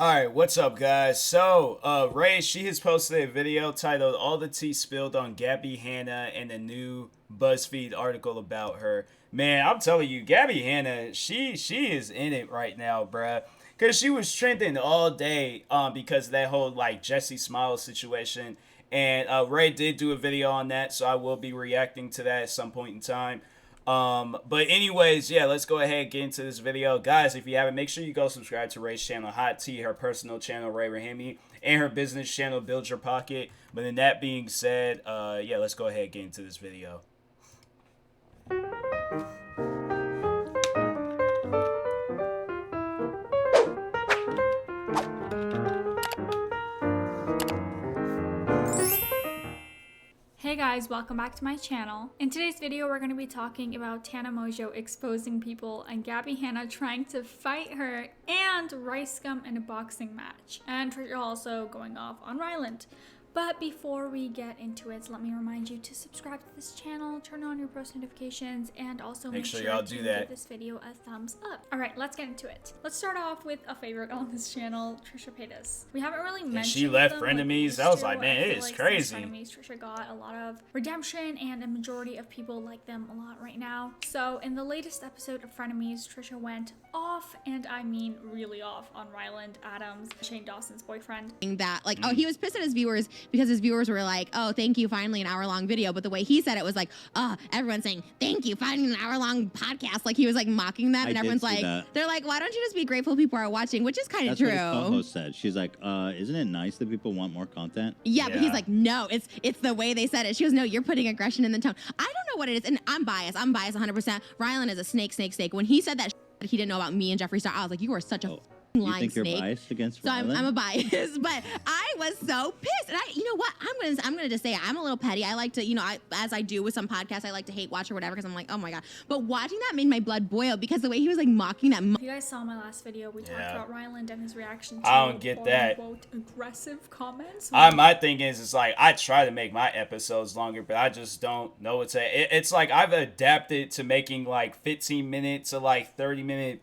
Alright, what's up guys? So, Ray, she has posted a video titled All the Tea Spilled on Gabbie Hanna and a new BuzzFeed article about her. Man, I'm telling you, Gabbie Hanna, she is in it right now, bruh. Cause she was trending all day because of that whole like Jesse Smiles situation. And Ray did do a video on that, so I will be reacting to that at some point in time. But anyways, yeah, let's go ahead and get into this video. Guys, if you haven't, make sure you go subscribe to Ray's channel, Hot Tea, her personal channel, Ray Rahimi, and her business channel, Build Your Pocket. But then that being said, yeah, let's go ahead and get into this video. Hey guys, welcome back to my channel. In today's video, we're going to be talking about TMossBoss exposing people and Gabbie Hanna trying to fight her and Rice Gum in a boxing match. And Trisha also going off on Ryland. But before we get into it, let me remind you to subscribe to this channel, turn on your post notifications, and also make sure y'all do that. Give this video a thumbs up. Alright, let's get into it. Let's start off with a favorite on this channel, Trisha Paytas. We haven't really mentioned she left them, Frenemies. Like, I was like, man, it is crazy. Frenemies, Trisha got a lot of redemption, and a majority of people like them a lot right now. So in the latest episode of Frenemies, Trisha went off, and I mean really off, on Ryland Adams, Shane Dawson's boyfriend. That like, oh, he was pissed at his viewers because his viewers were like, oh, thank you, finally an hour-long video. But the way he said it was like, oh, everyone's saying thank you, finally an hour-long podcast. Like he was like mocking them, and everyone's like, they're like, why don't you just be grateful people are watching? Which is kind of true. That's what his co-host said. She's like, isn't it nice that people want more content? Yeah, but he's like, no, it's the way they said it. She goes, no, you're putting aggression in the tone. I don't know what it is, and I'm biased 100%. Rylan is a snake. When he said that he didn't know about me and Jeffree Star, I was like, you are such a you think you're biased against Rylan? So I'm a bias, but I was so pissed. And you know what? I'm gonna just say I'm a little petty. I like to, you know, as I do with some podcasts, I like to hate watch or whatever because I'm like, oh my god. But watching that made my blood boil because the way he was like mocking that. If you guys saw my last video, we talked about Ryland and his reaction to I don't get that. Quote, aggressive comments. My thing is, it's like I try to make my episodes longer, but I just don't know what to say. It's like I've adapted to making like 15-minute to like 30-minute,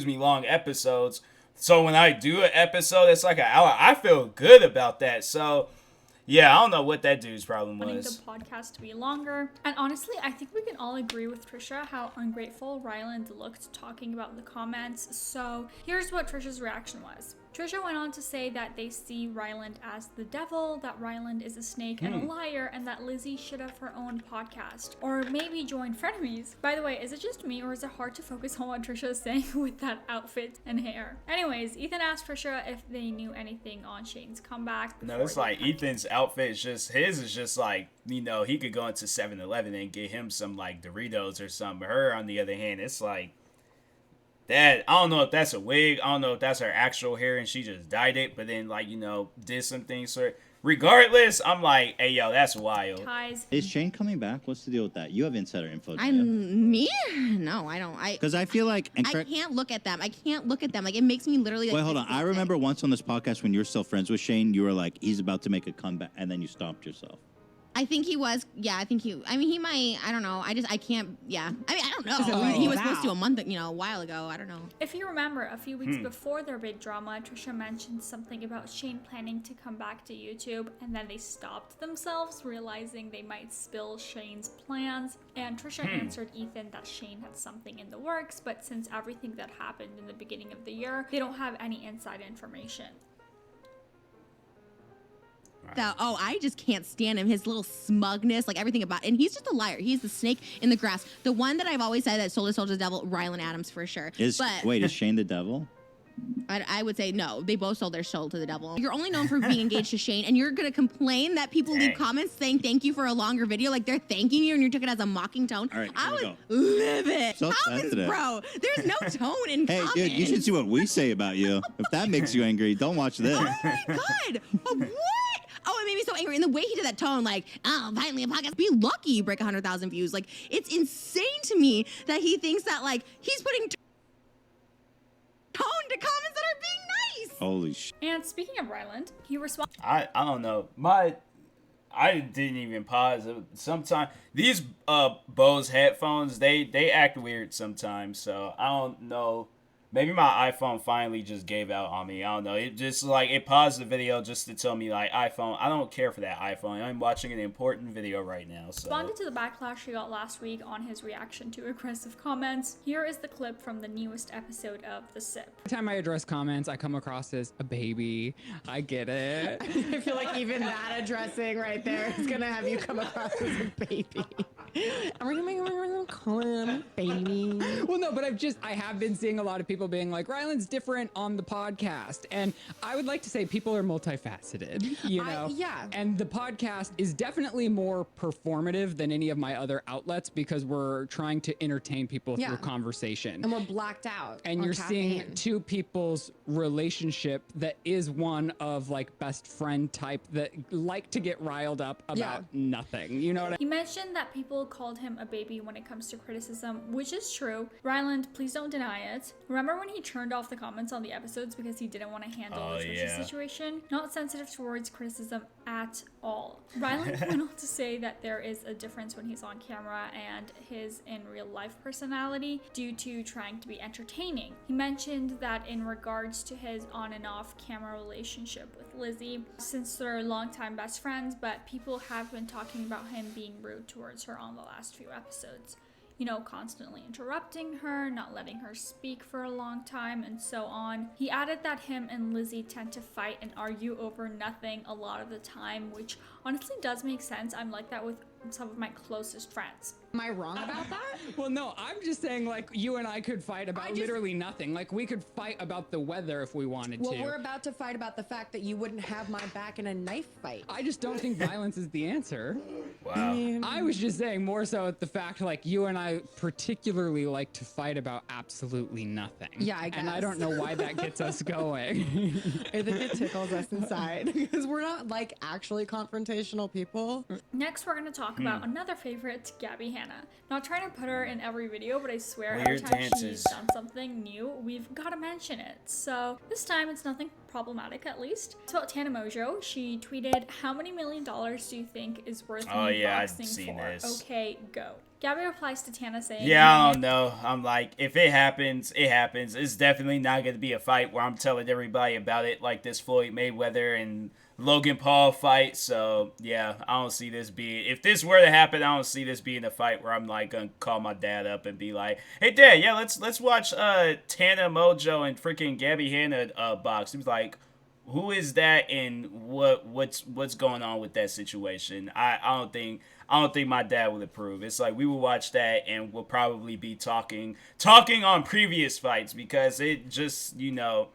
long episodes. So when I do an episode that's like an hour, I feel good about that. So yeah, I don't know what that dude's problem was. Wanting the podcast to be longer. And honestly, I think we can all agree with Trisha how ungrateful Ryland looked talking about the comments. So here's what Trisha's reaction was. Trisha went on to say that they see Ryland as the devil, that Ryland is a snake and a liar, and that Lizzie should have her own podcast. Or maybe join Frenemies. By the way, is it just me or is it hard to focus on what Trisha is saying with that outfit and hair? Anyways, Ethan asked Trisha if they knew anything on Shane's comeback. No, it's like Ethan's outfit is just, his is just like, you know, he could go into 7-Eleven and get him some like Doritos or something. Her, on the other hand, it's like, that, I don't know if that's a wig, I don't know if that's her actual hair and she just dyed it, but then like, you know, did some things to it. Regardless, I'm like, hey yo, that's wild. Is Shane coming back? What's the deal with that? You have insider info. Me? No, I don't. Because I feel like I can't look at them. Like it makes me literally. Like, wait, hold on. I remember once on this podcast when you were still friends with Shane, you were like, he's about to make a comeback, and then you stopped yourself. I think he was. Yeah, I think he. I mean, he might. I don't know. I can't. Yeah. I mean, I don't know. He was supposed to a month, you know, a while ago. I don't know. If you remember, a few weeks before their big drama, Trisha mentioned something about Shane planning to come back to YouTube, and then they stopped themselves, realizing they might spill Shane's plans. And Trisha answered Ethan that Shane had something in the works, but since everything that happened in the beginning of the year, they don't have any inside information. I just can't stand him. His little smugness, like everything about, and he's just a liar. He's the snake in the grass. The one that I've always said that sold his soul to the devil, Rylan Adams for sure. Wait, is Shane the devil? I would say no. They both sold their soul to the devil. You're only known for being engaged to Shane, and you're gonna complain that people leave comments saying thank you for a longer video, like they're thanking you, and you took it as a mocking tone. All right, I would livid. So comments, bro. There's no tone in comments. Hey, dude, you should see what we say about you. If that makes you angry, don't watch this. Oh my god. What? Oh, it made me so angry. And the way he did that tone, like, oh, finally a podcast. Be lucky you break 100,000 views. Like, it's insane to me that he thinks that, like, he's putting tone to comments that are being nice. Holy shit. And speaking of Ryland, he responded. I don't know. I didn't even pause. Sometimes these Bose headphones, they act weird sometimes. So I don't know Maybe my iPhone finally just gave out on me. I don't know. It just like it paused the video just to tell me like iPhone. I don't care for that iPhone. I'm watching an important video right now. So. Responding to the backlash he got last week on his reaction to aggressive comments, here is the clip from the newest episode of The Sip. Every time I address comments, I come across as a baby. I get it. I feel like even that addressing right there is gonna have you come across as a baby. We're gonna make him call him baby. Well, no, but I have been seeing a lot of people being like, Ryland's different on the podcast. And I would like to say people are multifaceted, you know? Yeah. And the podcast is definitely more performative than any of my other outlets because we're trying to entertain people through conversation. And we're blacked out. And you're seeing two people's relationship that is one of like best friend type that like to get riled up about nothing. You know what I mean? He mentioned that people called him a baby when it comes to criticism, which is true. Ryland, please don't deny it. Remember when he turned off the comments on the episodes because he didn't want to handle the Trisha situation? Not sensitive towards criticism at all. Ryland went on to say that there is a difference when he's on camera and his in real life personality due to trying to be entertaining. He mentioned that in regards to his on and off camera relationship with Lizzie, since they're longtime best friends, but people have been talking about him being rude towards her on the last few episodes. You know, constantly interrupting her, not letting her speak for a long time, and so on. He added that him and Lizzie tend to fight and argue over nothing a lot of the time, which honestly does make sense. I'm like that with some of my closest friends. Am I wrong about that? Well, no, I'm just saying like you and I could fight about literally nothing. Like we could fight about the weather if we wanted to. Well, we're about to fight about the fact that you wouldn't have my back in a knife fight. I just don't think violence is the answer. Wow. I was just saying more so at the fact like you and I particularly like to fight about absolutely nothing. Yeah, I guess. And I don't know why that gets us going. I think it tickles us inside because we're not like actually confrontational people. Next, we're going to talk about another favorite, Gabbie Hanna. Not trying to put her in every video, but I swear every Weird time dances. she's done something new, we've got to mention it. So this time it's nothing problematic, at least. It's about Tana Mojo. She tweeted, "How many $1 million do you think is worth me I've boxing seen for? this. Okay, go." Gabbie replies to Tana saying, Yeah, I don't know. I'm like, if it happens, it happens. It's definitely not going to be a fight where I'm telling everybody about it like this Floyd Mayweather and Logan Paul fight. So, yeah, I don't see this being... If this were to happen, I don't see this being a fight where I'm, like, going to call my dad up and be like, "Hey, Dad, yeah, let's watch Tana Mojo and freaking Gabbie Hanna box." He was like, "Who is that and what's going on with that situation?" I don't think my dad would approve. It's like we will watch that and we'll probably be talking on previous fights because it just, you know,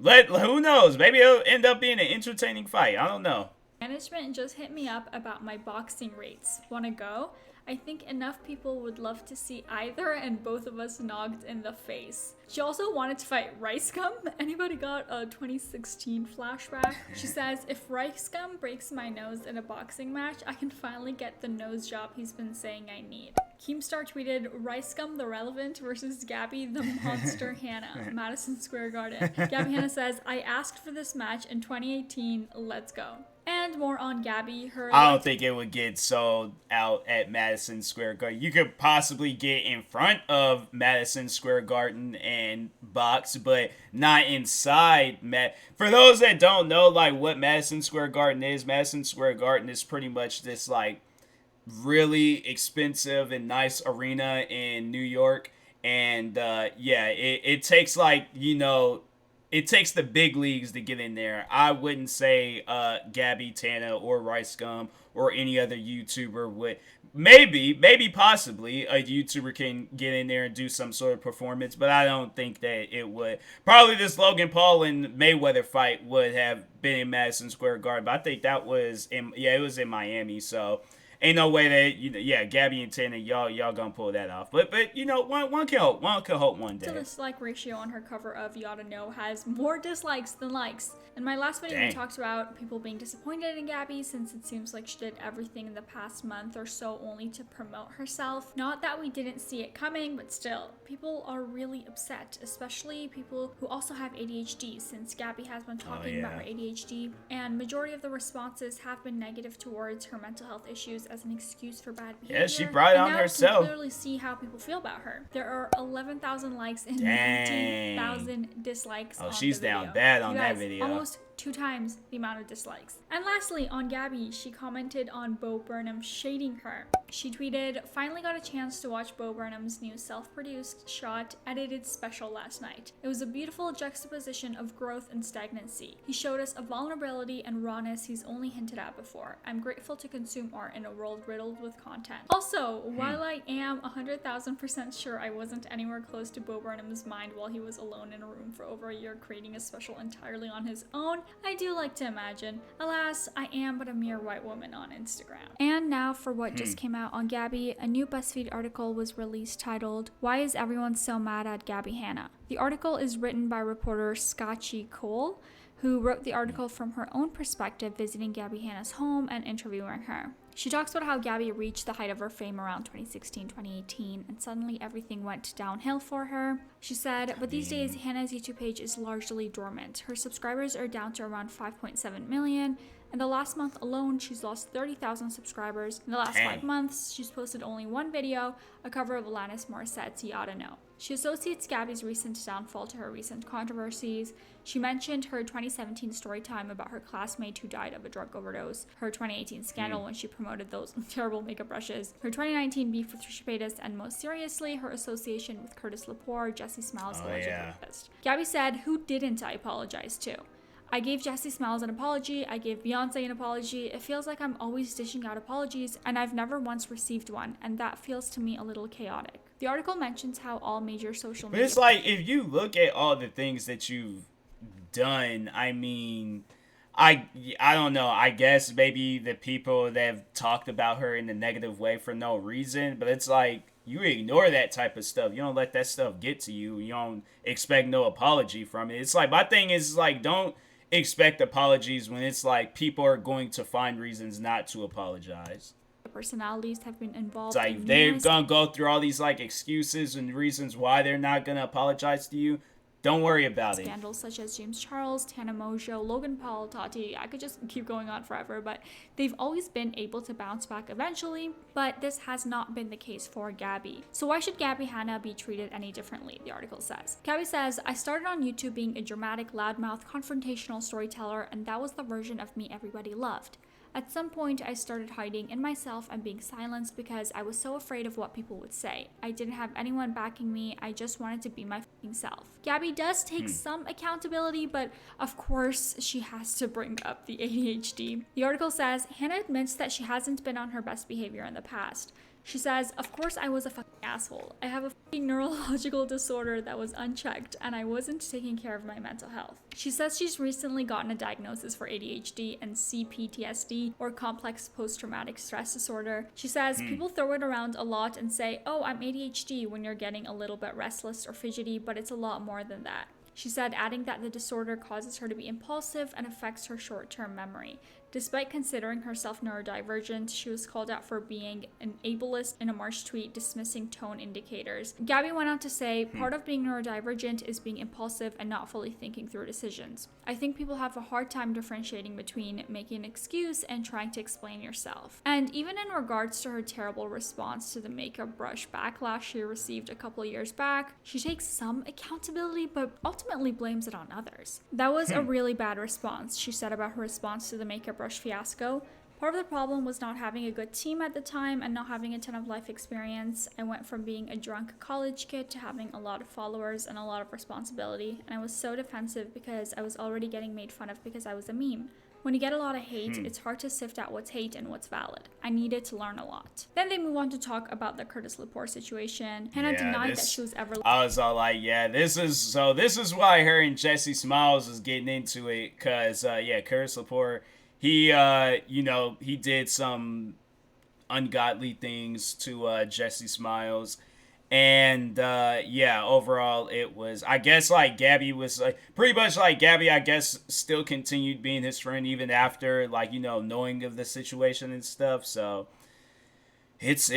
who knows? Maybe it'll end up being an entertaining fight. I don't know. "Management just hit me up about my boxing rates. Wanna go? I think enough people would love to see either and both of us knocked in the face." She also wanted to fight Rice Gum. Anybody got a 2016 flashback? She says, "If Rice Gum breaks my nose in a boxing match, I can finally get the nose job he's been saying I need." Keemstar tweeted, "Rice Gum the Relevant versus Gabbie the Monster Hanna, Madison Square Garden." Gabbie Hanna says, "I asked for this match in 2018. Let's go." And more on Gabbie. I don't think it would get sold out at Madison Square Garden. You could possibly get in front of Madison Square Garden and box, but not inside. For those that don't know, like, what Madison Square Garden is pretty much this, like, really expensive and nice arena in New York. And, it takes, like, you know... It takes the big leagues to get in there. I wouldn't say Gabbie, Tana, or Rice Gum or any other YouTuber would. Maybe, possibly, a YouTuber can get in there and do some sort of performance, but I don't think that it would. Probably this Logan Paul and Mayweather fight would have been in Madison Square Garden, but I think that was it was in Miami, so... Ain't no way that Gabbie and Tana, y'all gonna pull that off. But you know, one can hope one day. The dislike ratio on her cover of You Oughta Know has more dislikes than likes. In my last video, we talked about people being disappointed in Gabbie since it seems like she did everything in the past month or so only to promote herself. Not that we didn't see it coming, but still, people are really upset, especially people who also have ADHD, since Gabbie has been talking about her ADHD, and majority of the responses have been negative towards her mental health issues as an excuse for bad behavior. Yeah, she brought it on and now herself. can clearly see how people feel about her. There are 11,000 likes and Dang. 19,000 dislikes on she's the video. down bad on You that guys, video. Almost 2 times the amount of dislikes. And lastly, on Gabbie, she commented on Bo Burnham shading her. She tweeted, "Finally got a chance to watch Bo Burnham's new self-produced, shot, edited special last night. It was a beautiful juxtaposition of growth and stagnancy. He showed us a vulnerability and rawness he's only hinted at before. I'm grateful to consume art in a world riddled with content." Also, while I am 100,000% sure I wasn't anywhere close to Bo Burnham's mind while he was alone in a room for over a year creating a special entirely on his own, I do like to imagine. Alas, I am but a mere white woman on Instagram. And now for what just came out on Gabbie, a new BuzzFeed article was released titled, "Why is everyone so mad at Gabbie Hanna?" The article is written by reporter Scotchy Cole, who wrote the article from her own perspective, visiting Gabbie Hanna's home and interviewing her. She talks about how Gabbie reached the height of her fame around 2016, 2018, and suddenly everything went downhill for her. She said, "But these days, Hannah's YouTube page is largely dormant. Her subscribers are down to around 5.7 million. In the last month alone, she's lost 30,000 subscribers. In the last 5 months, she's posted only one video, a cover of Alanis Morissette's You Oughta Know." She associates Gabbie's recent downfall to her recent controversies. She mentioned her 2017 story time about her classmate who died of a drug overdose, her 2018 scandal when she promoted those terrible makeup brushes, her 2019 beef with Trisha Paytas, and most seriously, her association with Curtis Lepore, Jesse Smiles' alleged rapist. Gabbie said, "Who didn't I apologize to? I gave Jesse Smiles an apology, I gave Beyonce an apology. It feels like I'm always dishing out apologies, and I've never once received one, and that feels to me a little chaotic." The article mentions how all major social media... But it's like, if you look at all the things that you've done, I mean, I don't know, I guess maybe the people that have talked about her in a negative way for no reason, but it's like, you ignore that type of stuff. You don't let that stuff get to you. You don't expect no apology from it. It's like, my thing is like, don't expect apologies when it's like people are going to find reasons not to apologize. Personalities have been involved. It's like, they're gonna go through all these like excuses and reasons why they're not gonna apologize to you. Don't worry about it. Scandals such as James Charles, Tana Mojo, Logan Paul, Tati, I could just keep going on forever, but they've always been able to bounce back eventually, but this has not been the case for Gabbie. So why should Gabbie Hanna be treated any differently, the article says. Gabbie says, "I started on YouTube being a dramatic, loudmouth, confrontational storyteller, and that was the version of me everybody loved. At some point, I started hiding in myself and being silenced because I was so afraid of what people would say. I didn't have anyone backing me. I just wanted to be my fucking self." Gabbie does take some accountability, but of course, she has to bring up the ADHD. The article says, Hanna admits that she hasn't been on her best behavior in the past. She says, "Of course I was a fucking asshole. I have a fucking neurological disorder that was unchecked, and I wasn't taking care of my mental health." She says she's recently gotten a diagnosis for ADHD and CPTSD, or complex post-traumatic stress disorder. She says, "People throw it around a lot and say, 'Oh, I'm ADHD,' when you're getting a little bit restless or fidgety, but it's a lot more than that." She said, adding that the disorder causes her to be impulsive and affects her short-term memory. Despite considering herself neurodivergent, she was called out for being an ableist in a March tweet dismissing tone indicators. Gabbie went on to say, "Part of being neurodivergent is being impulsive and not fully thinking through decisions. I think people have a hard time differentiating between making an excuse and trying to explain yourself." And even in regards to her terrible response to the makeup brush backlash she received a couple years back, she takes some accountability but ultimately blames it on others. "That was a really bad response," she said about her response to the makeup brush fiasco. "Part of the problem was not having a good team at the time and not having a ton of life experience. I went from being a drunk college kid to having a lot of followers and a lot of responsibility, and I was so defensive because I was already getting made fun of because I was a meme. When you get a lot of hate, it's hard to sift out what's hate and what's valid. I needed to learn a lot." Then they move on to talk about the Curtis Lepore situation. Hanna denied that she was ever... I was all like, yeah, this is why her and Jesse Smiles is getting into it, because, Curtis Lepore, he, he did some ungodly things to Jesse Smiles. And, overall, it was, I guess, like, Gabbie was, like, pretty much like Gabbie, I guess, still continued being his friend even after, like, knowing of the situation and stuff, so... It's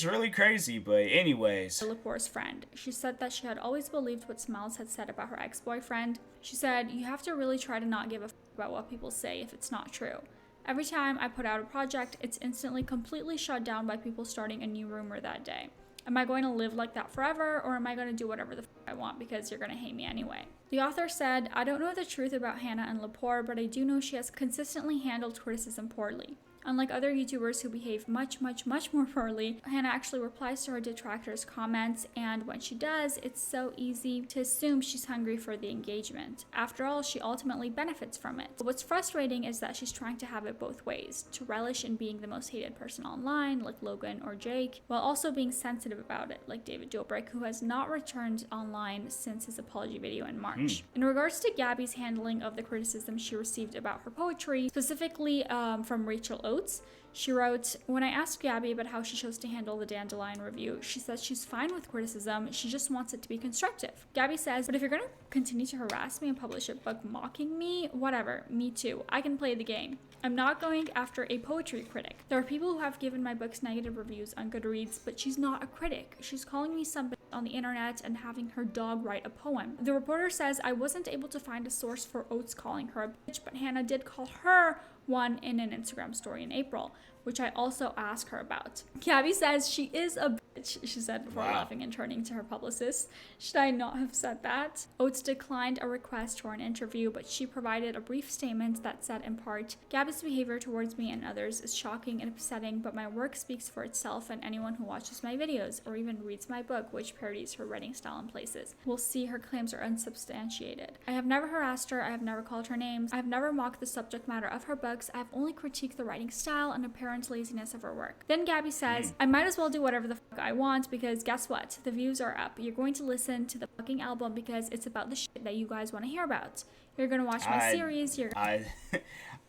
really crazy, but anyways. Lepore's friend. She said that she had always believed what Smiles had said about her ex-boyfriend. She said, "You have to really try to not give a f*** about what people say if it's not true. Every time I put out a project, it's instantly completely shut down by people starting a new rumor that day. Am I going to live like that forever, or am I going to do whatever the I want because you're going to hate me anyway? The author said, I don't know the truth about Hanna and Lepore, but I do know she has consistently handled criticism poorly. Unlike other YouTubers who behave much more poorly, Hanna actually replies to her detractors' comments, and when she does, it's so easy to assume she's hungry for the engagement. After all, she ultimately benefits from it. But what's frustrating is that she's trying to have it both ways, to relish in being the most hated person online, like Logan or Jake, while also being sensitive about it, like David Dobrik, who has not returned online since his apology video in March. In regards to Gabbie's handling of the criticism she received about her poetry, specifically from Rachel Oates, she wrote, when I asked Gabbie about how she chose to handle the Dandelion review, she says she's fine with criticism, she just wants it to be constructive. Gabbie says, but if you're going to continue to harass me and publish a book mocking me, whatever, me too, I can play the game. I'm not going after a poetry critic. There are people who have given my books negative reviews on Goodreads, but she's not a critic. She's calling me some bitch on the internet and having her dog write a poem. The reporter says I wasn't able to find a source for Oates calling her a bitch, but Hanna did call her one in an Instagram story in April, which I also asked her about. Gabbie says she is a bitch, she said before laughing and turning to her publicist. Should I not have said that? Oates declined a request for an interview, but she provided a brief statement that said in part, Gabbie's behavior towards me and others is shocking and upsetting, but my work speaks for itself, and anyone who watches my videos or even reads my book, which parodies her writing style in places, will see her claims are unsubstantiated. I have never harassed her, I have never called her names, I have never mocked the subject matter of her books, I have only critiqued the writing style and apparent laziness of her work. Then Gabbie says, I might as well do whatever the fuck I want because guess what? The views are up. You're going to listen to the fucking album because it's about the shit that you guys want to hear about. You're going to watch my series. I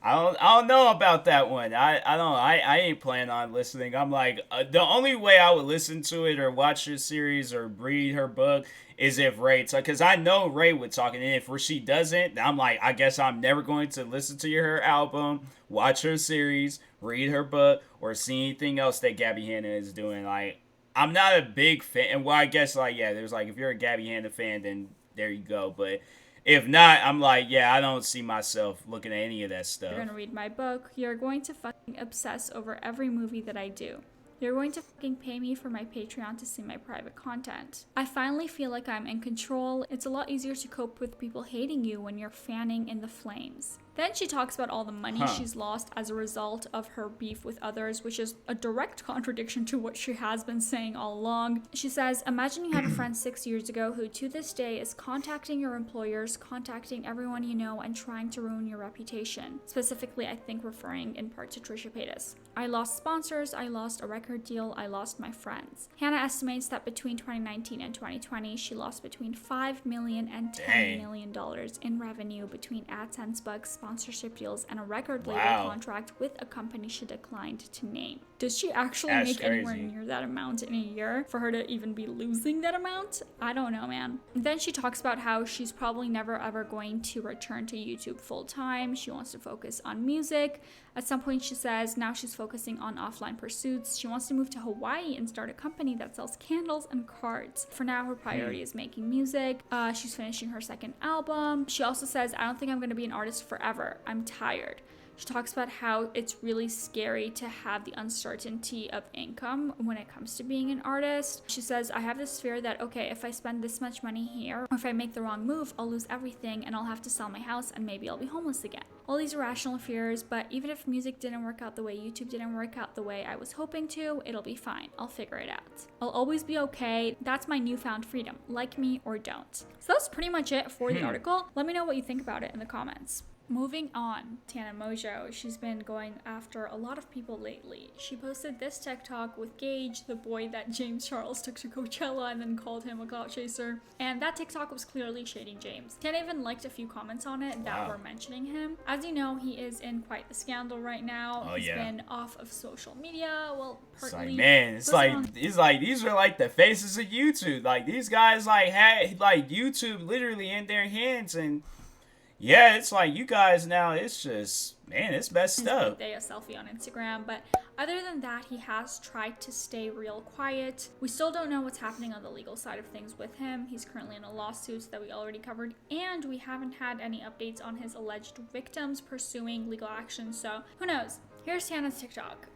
don't know about that one. I ain't planning on listening. I'm like, the only way I would listen to it or watch her series or read her book is if Ray talk, because I know Ray would talk, and if she doesn't, I'm like, I guess I'm never going to listen to her album, watch her series, read her book, or see anything else that Gabbie Hanna is doing. Like, I'm not a big fan. Well, I guess, like, yeah, there's like, if you're a Gabbie Hanna fan, then there you go. But if not, I'm like, yeah, I don't see myself looking at any of that stuff. You're gonna read my book. You're going to fucking obsess over every movie that I do. You're going to fucking pay me for my Patreon to see my private content. I finally feel like I'm in control. It's a lot easier to cope with people hating you when you're fanning in the flames. Then she talks about all the money she's lost as a result of her beef with others, which is a direct contradiction to what she has been saying all along. She says, imagine you had a friend 6 years ago who to this day is contacting your employers, contacting everyone you know, and trying to ruin your reputation. Specifically, I think referring in part to Trisha Paytas. I lost sponsors, I lost a record deal, I lost my friends. Hanna estimates that between 2019 and 2020, she lost between $5 million and $10 million in revenue between AdSense bucks, sponsorship deals, and a record label contract with a company she declined to name. Does she actually make anywhere near that amount in a year for her to even be losing that amount? I don't know, man. Then she talks about how she's probably never ever going to return to YouTube full time. She wants to focus on music. At some point, she says now she's focusing on offline pursuits. She wants to move to Hawaii and start a company that sells candles and cards. For now, her priority is making music. She's finishing her second album. She also says, I don't think I'm going to be an artist forever. I'm tired. She talks about how it's really scary to have the uncertainty of income when it comes to being an artist. She says, I have this fear that, okay, if I spend this much money here, or if I make the wrong move, I'll lose everything and I'll have to sell my house and maybe I'll be homeless again. All these irrational fears, but even if music didn't work out the way YouTube didn't work out the way I was hoping to, it'll be fine. I'll figure it out. I'll always be okay. That's my newfound freedom. Like me or don't. So that's pretty much it for the article. Let me know what you think about it in the comments. Moving on, Tana Mongeau, she's been going after a lot of people lately. She posted this TikTok with Gage, the boy that James Charles took to Coachella and then called him a clout chaser. And that TikTok was clearly shading James. Tana even liked a few comments on it that were mentioning him. As you know, he is in quite the scandal right now. He's been off of social media. Well, partly. It's like, man, it's like these are like the faces of YouTube. Like these guys like had like YouTube literally in their hands, and Yeah, it's like you guys now, it's just, man, it's messed his up. birthday, a selfie on Instagram. But other than that, he has tried to stay real quiet. We still don't know what's happening on the legal side of things with him. He's currently in a lawsuit that we already covered, and we haven't had any updates on his alleged victims pursuing legal action. So who knows? Here's Tana's TikTok.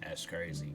That's crazy.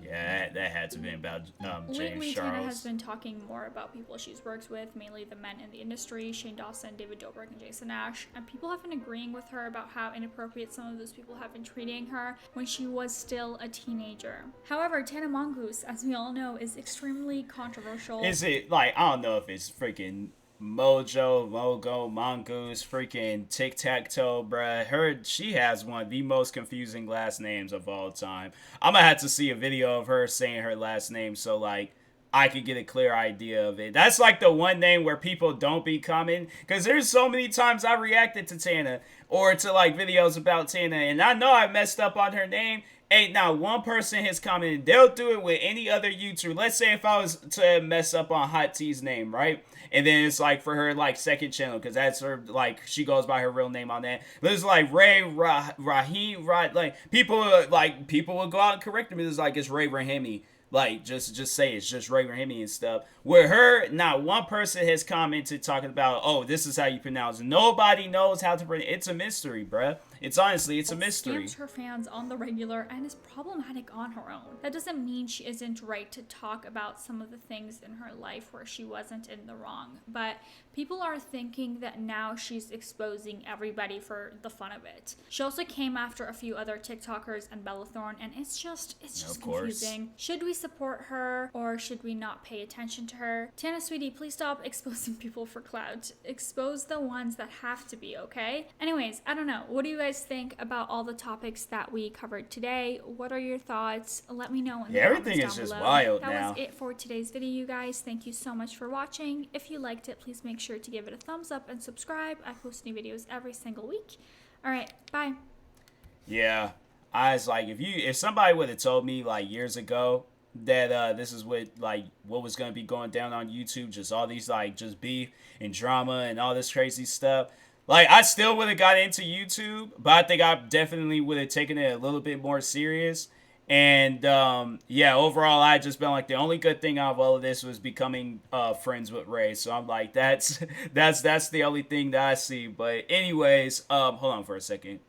Yeah, that had to be about James Lately, Charles. Tana has been talking more about people she's worked with, mainly the men in the industry, Shane Dawson, David Dobrik, and Jason Nash. And people have been agreeing with her about how inappropriate some of those people have been treating her when she was still a teenager. However, Tana Mongoose, as we all know, is extremely controversial. Is it like, I don't know if it's freaking Mojo, Mogo, Mongoose, freaking Tic-Tac-Toe, bruh. She has one of the most confusing last names of all time. I'm gonna have to see a video of her saying her last name so, like, I could get a clear idea of it. That's like the one name where people don't be coming, because there's so many times I reacted to Tana or to, like, videos about Tana, and I know I messed up on her name. Ain't not one person has commented. They'll do it with any other YouTuber. Let's say if I was to mess up on Hot T's name, right? And then it's like for her like second channel, because that's her, like, she goes by her real name on that. There's like Ray Rahim, right? Like people will go out and correct him. It's like it's Ray Rahimi. Like, just say it's just Ray Rahimi and stuff. With her, not one person has commented talking about, oh, this is how you pronounce it. Nobody knows how to pronounce it. It's a mystery, bruh. It's honestly, it's a mystery. Scams her fans on the regular and is problematic on her own. That doesn't mean she isn't right to talk about some of the things in her life where she wasn't in the wrong. But people are thinking that now she's exposing everybody for the fun of it. She also came after a few other TikTokers and Bella Thorne, and it's just confusing. Should we support her or should we not pay attention to her? Tana, sweetie, please stop exposing people for clout. Expose the ones that have to be, okay? Anyways, I don't know. What do you guys think about all the topics that we covered today? What are your thoughts? Let me know in the comments everything down is just below. wild that now. was it for today's video, you guys. Thank you so much for watching. If you liked it, please make sure to give it a thumbs up and subscribe. I post new videos every single week. All right, bye. Yeah, I was like, if somebody would have told me like years ago that this is what was gonna be going down on YouTube, just all these like just beef and drama and all this crazy stuff, like I still would have got into YouTube, but I think I definitely would have taken it a little bit more serious. And yeah, overall I just been like, the only good thing out of all of this was becoming friends with Ray. So I'm like, that's the only thing that I see. But anyways, hold on for a second.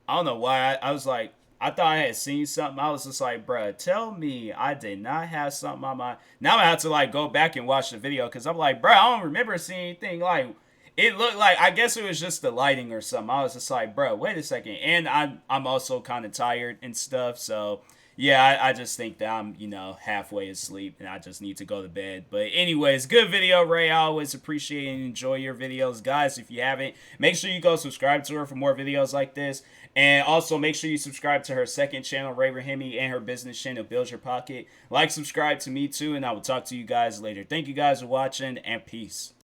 I don't know why I was like, I thought I had seen something. I was just like, bruh, tell me I did not have something on my... Now I have to, like, go back and watch the video, because I'm like, bruh, I don't remember seeing anything. Like, it looked like... I guess it was just the lighting or something. I was just like, bruh, wait a second. And I'm also kind of tired and stuff, so... Yeah, I just think that I'm, halfway asleep, and I just need to go to bed. But anyways, good video, Ray. I always appreciate and enjoy your videos. Guys, if you haven't, make sure you go subscribe to her for more videos like this. And also, make sure you subscribe to her second channel, Ray Rahimi, and her business channel, Build Your Pocket. Like, subscribe to me, too, and I will talk to you guys later. Thank you guys for watching, and peace.